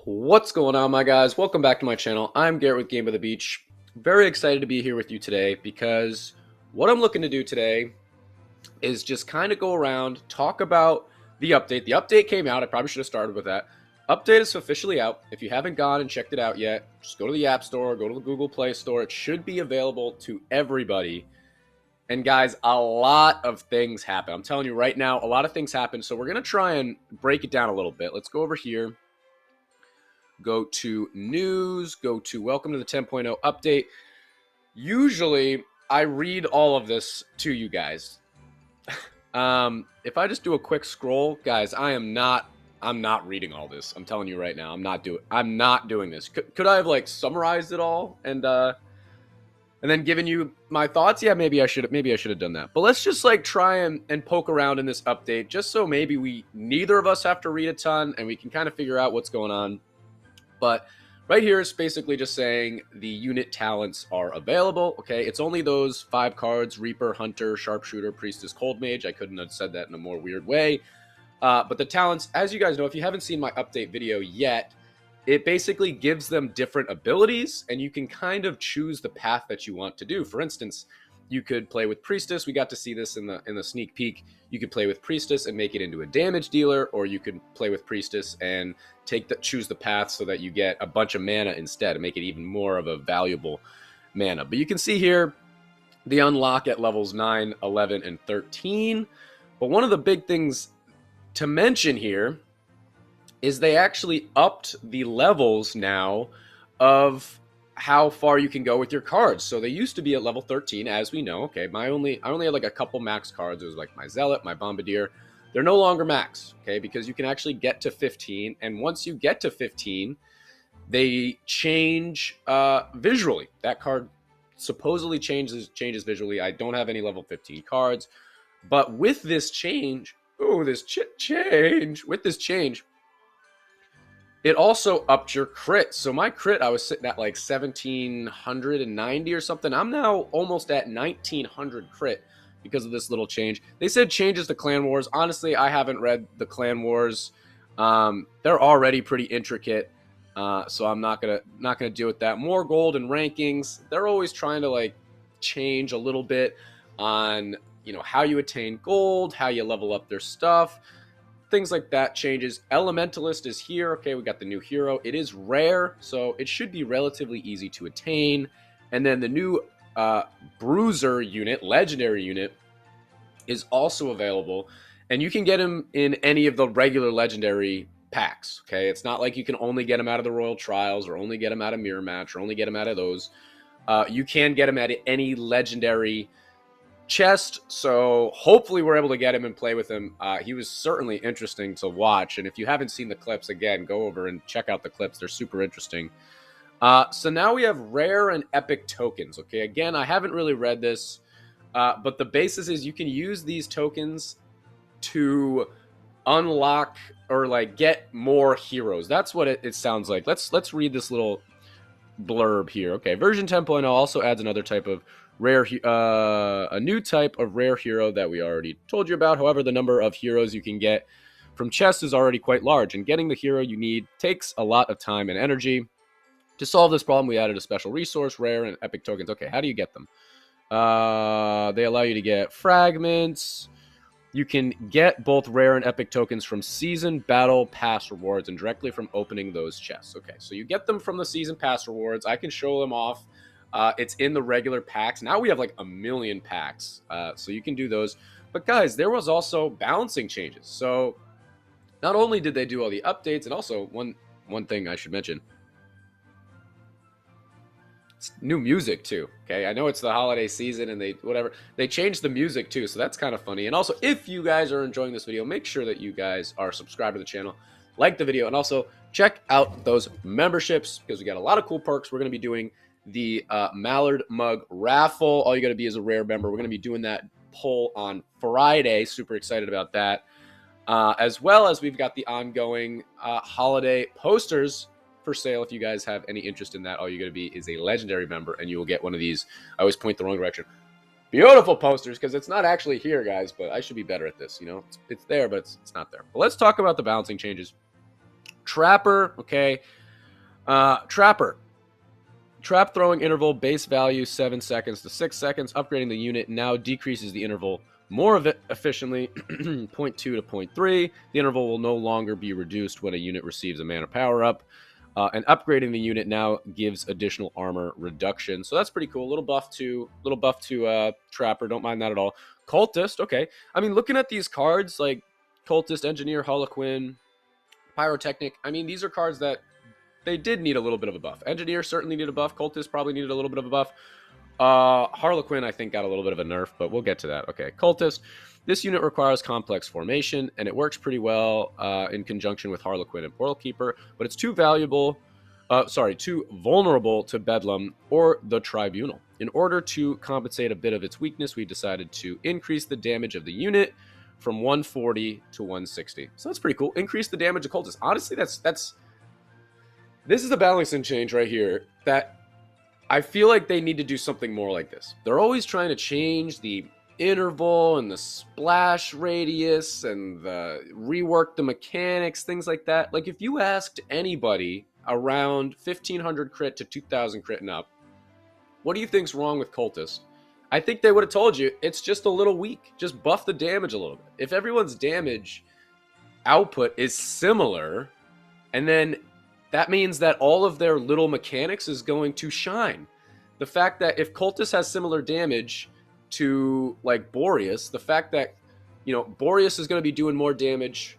What's going on, my guys? Welcome back to my channel. I'm Garrett with Game of the Beach. Very excited to be here with you today because what I'm looking to do today is just kind of go around, talk about the update. The update came out. I probably should have started with that. Update is officially out. If you haven't gone and checked it out yet, just go to the App Store, go to the Google Play Store. It should be available to everybody. And guys, a lot of things happen. I'm telling you right now, a lot of things happen. So we're going to try and break it down a little bit. Let's go over here. Go to news, go to welcome to the 10.0 update. Usually I read all of this to you guys. If I just do a quick scroll, guys, I'm not reading all this. I'm telling you right now, I'm not doing this. Could I have like summarized it all and then given you my thoughts? Yeah, maybe I should have done that. But let's just like try and poke around in this update just so maybe neither of us have to read a ton and we can kind of figure out what's going on. But right here is basically just saying the unit talents are available. Okay, it's only those 5 cards: Reaper, Hunter, Sharpshooter, Priestess, Cold Mage. I couldn't have said that in a more weird way. But the talents, as you guys know, if you haven't seen my update video yet, it basically gives them different abilities, and you can kind of choose the path that you want to do. For instance, you could play with Priestess. We got to see this in the sneak peek. You could play with Priestess and make it into a damage dealer, or you could play with Priestess and choose the path so that you get a bunch of mana instead and make it even more of a valuable mana. But you can see here the unlock at levels 9, 11, and 13. But one of the big things to mention here is they actually upped the levels now of how far you can go with your cards. So they used to be at level 13, as we know. Okay, I only had like a couple max cards. It was like my Zealot, my Bombardier. They're no longer max, okay, because you can actually get to 15. And once you get to 15, they change visually. That card supposedly changes visually. I don't have any level 15 cards. But with this change, with this change, it also upped your crit. So my crit, I was sitting at like 1,790 or something. I'm now almost at 1,900 crit because of this little change. They said changes to Clan Wars. Honestly, I haven't read the Clan Wars. They're already pretty intricate, so I'm not gonna deal with that. More gold and rankings. They're always trying to like change a little bit on how you attain gold, how you level up their stuff. Things like that changes. Elementalist is here. Okay, we got the new hero. It is rare, so it should be relatively easy to attain. And then the new Bruiser unit, legendary unit, is also available. And you can get him in any of the regular legendary packs. Okay, it's not like you can only get him out of the Royal Trials or only get him out of Mirror Match or only get him out of those. You can get him at any legendary chest, so hopefully we're able to get him and play with him. He was certainly interesting to watch, and if you haven't seen the clips, again, go over and check out the clips. They're super interesting. So now we have rare and epic tokens. Okay, again, I haven't really read this, but the basis is you can use these tokens to unlock or like get more heroes. That's what it sounds like. Let's read this little blurb here. Okay, version 10.0 also adds another type of rare, a new type of rare hero that we already told you about. However, the number of heroes you can get from chests is already quite large, and getting the hero you need takes a lot of time and energy. To solve this problem, we added a special resource, rare and epic tokens. Okay, how do you get them? They allow you to get fragments. You can get both rare and epic tokens from season battle pass rewards and directly from opening those chests. Okay, so you get them from the season pass rewards. I can show them off. It's in the regular packs. Now we have like 1 million packs, so you can do those. But guys, there was also balancing changes. So not only did they do all the updates, and also one thing I should mention, it's new music too. Okay, I know it's the holiday season and they changed the music too, so that's kind of funny. And also, if you guys are enjoying this video, make sure that you guys are subscribed to the channel, like the video, and also check out those memberships because we got a lot of cool perks. We're going to be doing the Mallard mug raffle. All you got to be is a rare member. We're going to be doing that poll on Friday. Super excited about that. As well as we've got the ongoing holiday posters for sale. If you guys have any interest in that, all you got to be is a legendary member and you will get one of these. I always point the wrong direction. Beautiful posters, because it's not actually here, guys, but I should be better at this. It's there, but it's not there. But let's talk about the balancing changes. Trapper, okay. Trapper. Trap throwing interval base value 7 seconds to 6 seconds. Upgrading the unit now decreases the interval more of it efficiently, 0.2 to 0.3. The interval will no longer be reduced when a unit receives a mana power-up. And upgrading the unit now gives additional armor reduction. So that's pretty cool. A little buff to Trapper. Don't mind that at all. Cultist, okay. I mean, looking at these cards, like Cultist, Engineer, Harlequin, Pyrotechnic, I mean, these are cards that they did need a little bit of a buff. Engineer certainly needed a buff. Cultist probably needed a little bit of a buff. Harlequin, I think, got a little bit of a nerf, but we'll get to that. Okay, Cultist. This unit requires complex formation, and it works pretty well in conjunction with Harlequin and Portal Keeper, but it's too vulnerable to Bedlam or the Tribunal. In order to compensate a bit of its weakness, we decided to increase the damage of the unit from 140 to 160. So that's pretty cool. Increase the damage of Cultist. Honestly, this is a balancing change right here that I feel like they need to do something more like this. They're always trying to change the interval and the splash radius and rework the mechanics, things like that. Like, if you asked anybody around 1500 crit to 2000 crit and up, what do you think's wrong with Cultist? I think they would have told you it's just a little weak. Just buff the damage a little bit. If everyone's damage output is similar, and then that means that all of their little mechanics is going to shine. The fact that if Cultist has similar damage to, like, Boreas, the fact that, you know, Boreas is going to be doing more damage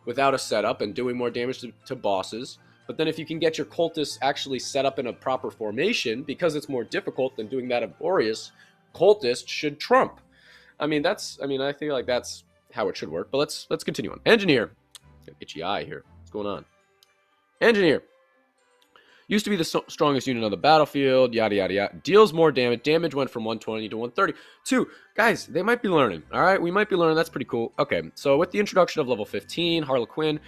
without a setup and doing more damage to bosses. But then if you can get your Cultist actually set up in a proper formation, because it's more difficult than doing that of Boreas, Cultist should trump. I feel like that's how it should work. But let's continue on. Engineer. Itchy eye here. What's going on? Engineer. Used to be the strongest unit on the battlefield, yada, yada, yada. Deals more damage. Damage went from 120 to 132. Guys, they might be learning, all right? We might be learning. That's pretty cool. Okay, so with the introduction of level 15, Harlequin,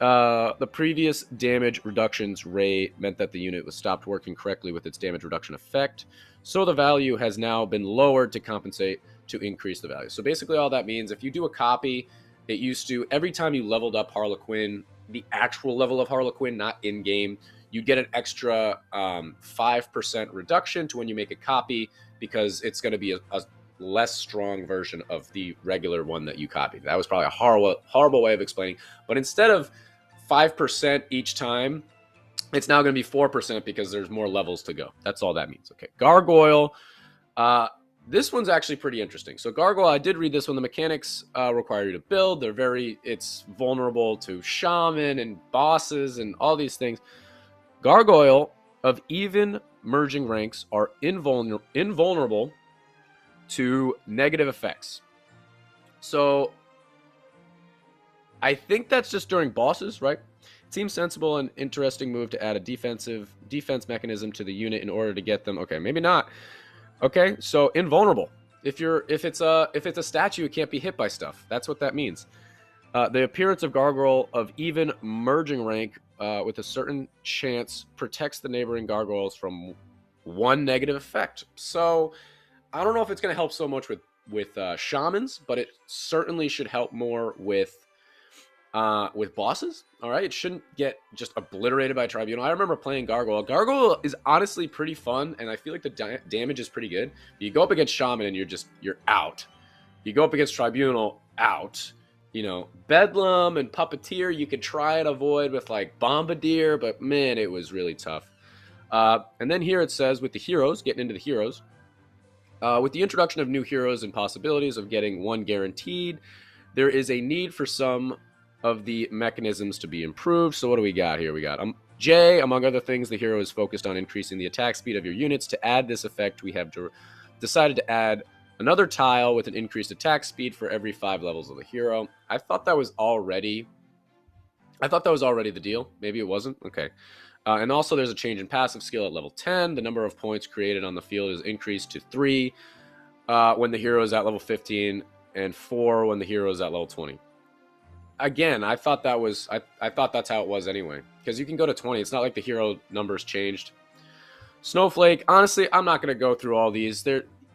the previous damage reductions rate meant that the unit was stopped working correctly with its damage reduction effect. So the value has now been lowered to compensate to increase the value. So basically all that means, if you do a copy, it used to, every time you leveled up Harlequin, the actual level of Harlequin, not in-game, you get an extra 5% reduction to when you make a copy, because it's going to be a less strong version of the regular one that you copied. That was probably a horrible way of explaining. But instead of 5% each time, it's now going to be 4% because there's more levels to go. That's all that means. Okay, Gargoyle. This one's actually pretty interesting. So Gargoyle, I did read this one. The mechanics require you to build. It's vulnerable to shaman and bosses and all these things. Gargoyle of even merging ranks are invulnerable to negative effects. So I think that's just during bosses, right? It seems sensible and interesting move to add a defense mechanism to the unit in order to get them. Okay, maybe not. Okay, so invulnerable. If it's a statue, it can't be hit by stuff. That's what that means. The appearance of Gargoyle of even merging rank with a certain chance protects the neighboring gargoyles from one negative effect. So I don't know if it's going to help so much with shamans, but it certainly should help more with bosses. All right, it shouldn't get just obliterated by Tribunal. I remember playing Gargoyle. Gargoyle is honestly pretty fun, and I feel like the damage is pretty good. You go up against Shaman and you're out. You go up against Tribunal, out. You know, Bedlam and Puppeteer, you could try and avoid with, like, Bombardier, but man, it was really tough. And then here it says, with the heroes, getting into the heroes, with the introduction of new heroes and possibilities of getting one guaranteed, there is a need for some of the mechanisms to be improved. So what do we got here? We got J, among other things, the hero is focused on increasing the attack speed of your units. To add this effect, we have decided to add another tile with an increased attack speed for every 5 levels of the hero. I thought that was already the deal. Maybe it wasn't. Okay. And also there's a change in passive skill at level 10. The number of points created on the field is increased to 3 when the hero is at level 15 and 4 when the hero is at level 20. Again, I thought that's how it was anyway, because you can go to 20. It's not like the hero numbers changed. Snowflake, honestly, I'm not going to go through all these.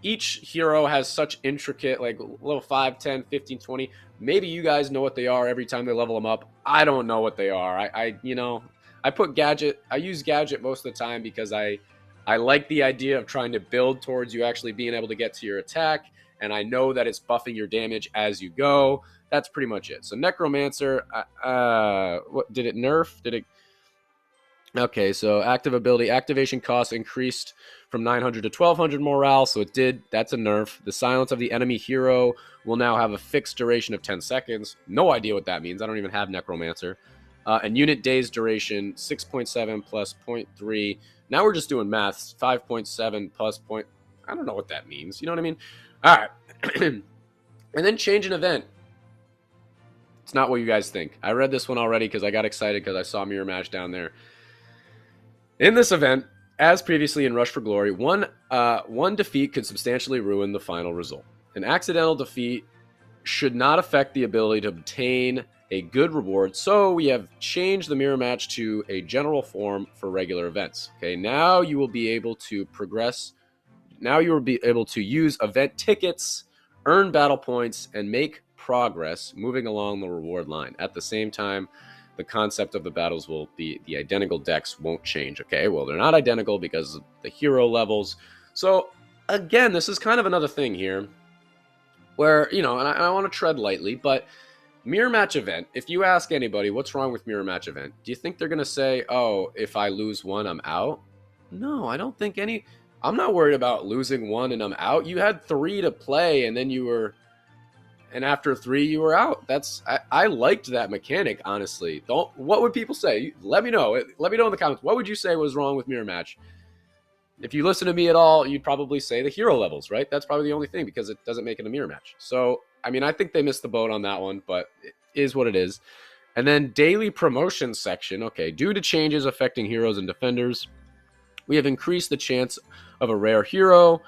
each hero has such intricate, like level 5, 10, 15, 20. Maybe you guys know what they are every time they level them up. I don't know what they are. I put gadget. I use gadget most of the time because I like the idea of trying to build towards you actually being able to get to your attack, and I know that it's buffing your damage as you go. That's pretty much it. So Necromancer, what did it nerf? Did it? Okay, so active ability activation cost increased from 900 to 1200 morale, so it did. That's a nerf. The silence of the enemy hero will now have a fixed duration of 10 seconds. No idea what that means. I don't even have Necromancer. And unit days duration 6.7 plus 0.3. Now we're just doing maths. 5.7 plus point. I don't know what that means. You know what I mean? All right. And then change an event. It's not what you guys think. I read this one already because I got excited because I saw Mirror Match down there. In this event, as previously in Rush for Glory, one defeat could substantially ruin the final result. An accidental defeat should not affect the ability to obtain a good reward, so we have changed the Mirror Match to a general form for regular events. Okay, now you will be able to progress. Now you will be able to use event tickets, earn battle points, and make progress moving along the reward line. At the same time, the concept of the battles will be the identical decks won't change. Okay, well, they're not identical because of the hero levels. So again, this is kind of another thing here where, and I want to tread lightly, but Mirror Match event, if you ask anybody what's wrong with Mirror Match event, do you think they're going to say, oh, if I lose one, I'm out? No, I don't think I'm not worried about losing one and I'm out. You had 3 to play and then and after 3 you were out. I liked that mechanic, honestly. What would people say? Let me know. Let me know in the comments. What would you say was wrong with Mirror Match? If you listen to me at all, you'd probably say the hero levels, right? That's probably the only thing because it doesn't make it a Mirror Match. So, I mean, I think they missed the boat on that one, but it is what it is. And then daily promotion section. Okay, due to changes affecting heroes and defenders, we have increased the chance of a rare hero,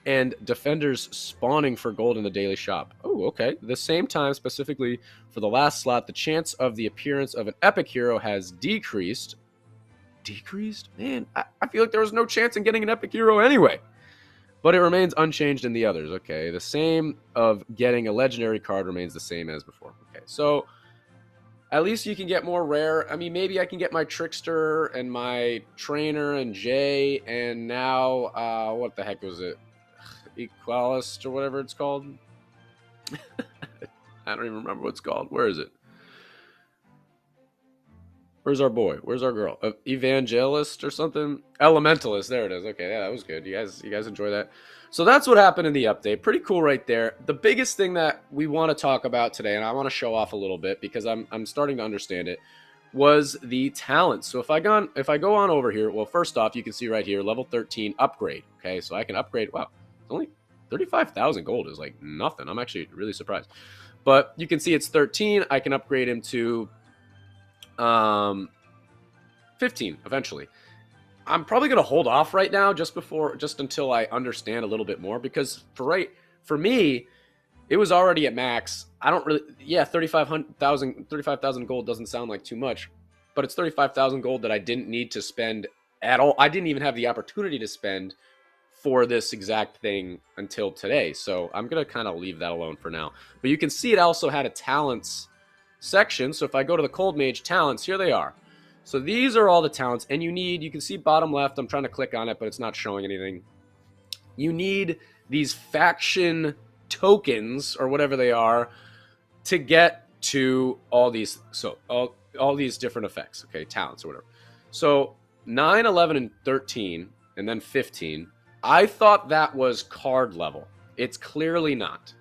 and defenders spawning for gold in the daily shop. Oh, okay. The same time, specifically for the last slot, the chance of the appearance of an epic hero has decreased. Decreased? Man, I feel like there was no chance in getting an epic hero anyway. But it remains unchanged in the others. Okay, the same of getting a legendary card remains the same as before. Okay, so at least you can get more rare. I mean, maybe I can get my Trickster and my Trainer and Jay, and now, what the heck was it? Equalist or whatever it's called. I don't even remember what it's called. Where is it? Where's our boy? Where's our girl? Evangelist or something? Elementalist. There it is. Okay, yeah, that was good. You guys enjoy that? So that's what happened in the update. Pretty cool right there. The biggest thing that we want to talk about today, and I want to show off a little bit because I'm starting to understand it, was the talents. So if I go on over here, well, first off, you can see right here, level 13 upgrade. Okay, so I can upgrade. Wow, it's only 35,000 gold is like nothing. I'm actually really surprised. But you can see it's 13. I can upgrade him to 15 eventually. I'm probably going to hold off right now just until I understand a little bit more, because for me, it was already at max. I don't really, 35,000 gold doesn't sound like too much, but it's 35,000 gold that I didn't need to spend at all. I didn't even have the opportunity to spend for this exact thing until today. So I'm going to kind of leave that alone for now. But you can see it also had a talents section. So if I go to the Cold Mage talents, here they are. So these are all the talents, and you can see bottom left, I'm trying to click on it, but it's not showing anything. You need these faction tokens, or whatever they are, to get to all these, so all these different effects, okay, talents or whatever. So 9, 11, and 13, and then 15, I thought that was card level. It's clearly not,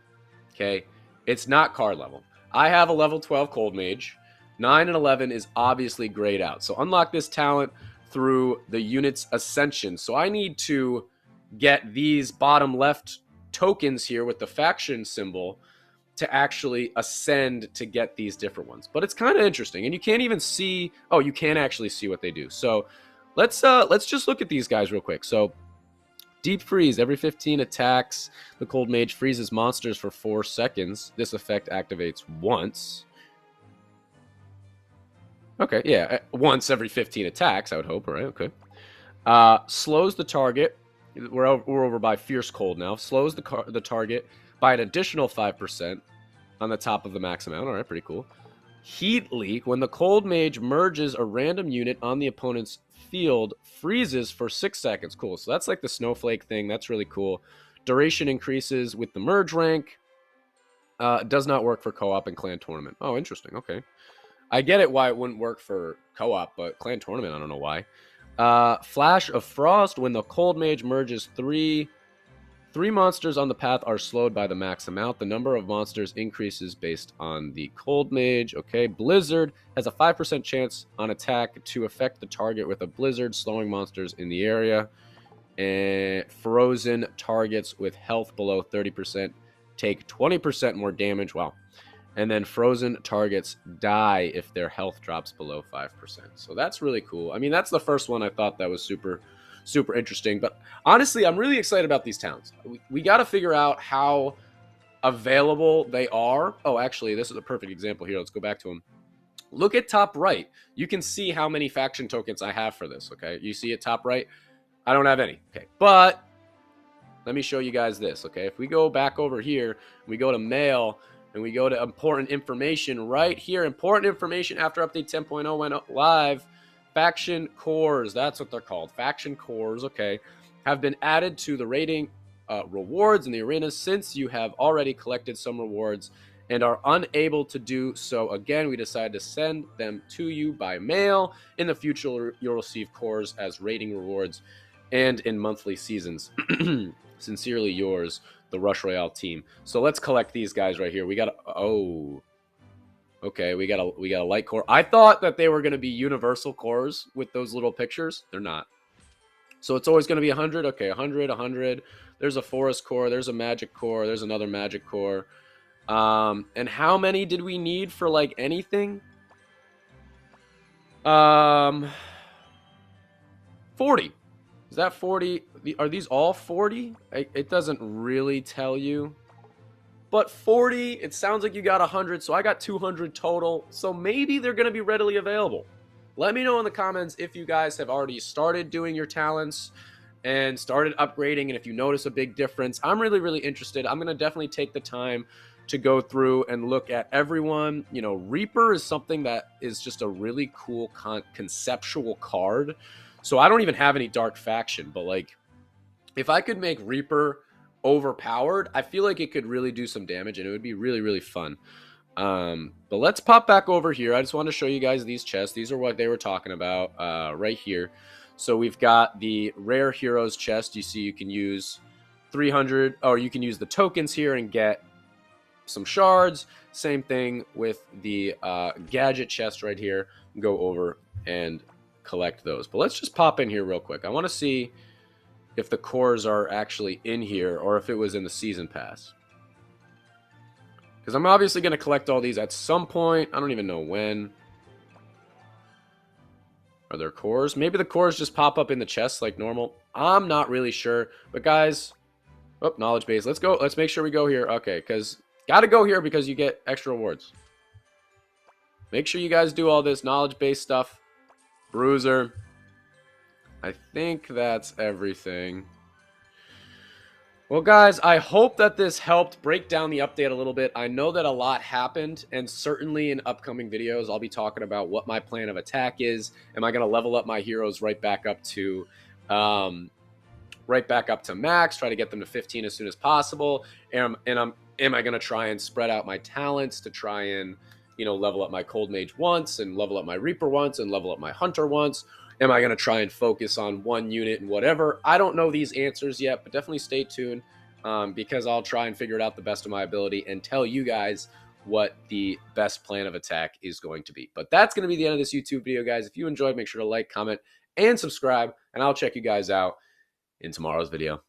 okay? It's not card level. I have a level 12 Cold Mage. 9 and 11 is obviously grayed out. So unlock this talent through the unit's ascension. So I need to get these bottom left tokens here with the faction symbol to actually ascend to get these different ones. But it's kind of interesting. And you can't even see, oh, you can actually see what they do. So let's just look at these guys real quick. So Deep Freeze, every 15 attacks, the Cold Mage freezes monsters for 4 seconds. This effect activates once. Okay, yeah, once every 15 attacks, I would hope, right? Okay. Slows the target We're over by Fierce Cold now. Slows the target by an additional 5% on the top of the max amount. All right, pretty cool. Heat Leak. When the Cold Mage merges a random unit on the opponent's field, freezes for 6 seconds. Cool. So that's like the Snowflake thing. That's really cool. Duration increases with the merge rank. Does not work for co-op and clan tournament. Oh, interesting. Okay. I get it why it wouldn't work for co-op, but clan tournament, I don't know why. Flash of Frost. When the Cold Mage merges three monsters on the path are slowed by the max amount. The number of monsters increases based on the Cold Mage. Okay. Blizzard has a 5% chance on attack to affect the target with a blizzard, slowing monsters in the area. And frozen targets with health below 30% take 20% more damage. Wow. And then frozen targets die if their health drops below 5%. So that's really cool. I mean, that's the first one I thought that was super interesting. But honestly, I'm really excited about these towns. We got to figure out how available they are. Oh, actually, this is a perfect example here. Let's go back to them. Look at top right. You can see how many faction tokens I have for this, okay? You see it top right? I don't have any. Okay, but let me show you guys this, okay? If we go back over here, we go to mail, and we go to important information right here. Important information after update 10.0 went live. Faction cores, that's what they're called. Faction cores, okay, have been added to the rating rewards in the arena since you have already collected some rewards and are unable to do so again. We decided to send them to you by mail. In the future, you'll receive cores as rating rewards and in monthly seasons. Sincerely yours, the Rush Royale team. So let's collect these guys right here. We got okay, we got a light core. I thought that they were going to be universal cores with those little pictures. They're not. So it's always going to be 100. Okay, 100, 100. There's a forest core. There's a magic core. There's another magic core. And how many did we need for like anything? 40. Is that 40? Are these all 40? It doesn't really tell you. But 40, it sounds like you got 100, so I got 200 total. So maybe they're going to be readily available. Let me know in the comments if you guys have already started doing your talents and started upgrading, and if you notice a big difference. I'm really interested. I'm going to definitely take the time to go through and look at everyone. You know, Reaper is something that is just a really cool conceptual card. So I don't even have any dark faction, but like if I could make Reaper overpowered, I feel like it could really do some damage and it would be really fun. But let's pop back over here. I just want to show you guys these chests. These are what they were talking about right here. So we've got the rare heroes chest. You see you can use 300, or you can use the tokens here and get some shards. Same thing with the gadget chest right here. Go over and collect those. But let's just pop in here real quick. I want to see if the cores are actually in here or if it was in the season pass. Because I'm obviously going to collect all these at some point. I don't even know when. Are there cores? Maybe the cores just pop up in the chest like normal. I'm not really sure. But guys, oh, knowledge base. Let's go. Let's make sure we go here. Okay, because got to go here because you get extra rewards. Make sure you guys do all this knowledge base stuff. Bruiser. I think that's everything. Well, guys, I hope that this helped break down the update a little bit. I know that a lot happened, and certainly in upcoming videos, I'll be talking about what my plan of attack is. Am I going to level up my heroes right back up to max, try to get them to 15 as soon as possible? Am I going to try and spread out my talents to try and, you know, level up my Cold Mage once and level up my Reaper once and level up my Hunter once? Am I going to try and focus on one unit and whatever? I don't know these answers yet, but definitely stay tuned because I'll try and figure it out the best of my ability and tell you guys what the best plan of attack is going to be. But that's going to be the end of this YouTube video, guys. If you enjoyed, make sure to like, comment, and subscribe, and I'll check you guys out in tomorrow's video.